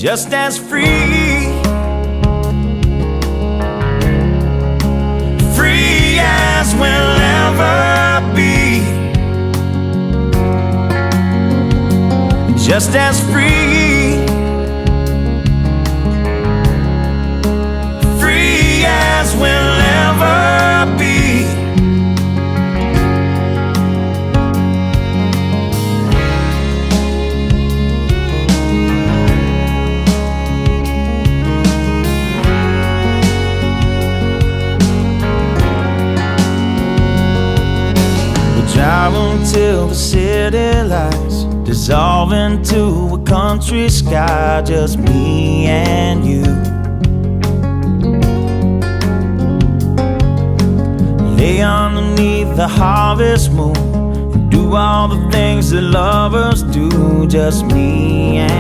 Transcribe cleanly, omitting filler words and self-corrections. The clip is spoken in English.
just as free, free as we'll ever be, just as free, free as we'll ever be. Drive until the city lights dissolve into a country sky, just me and you. Lay underneath the harvest moon and do all the things that lovers do, just me and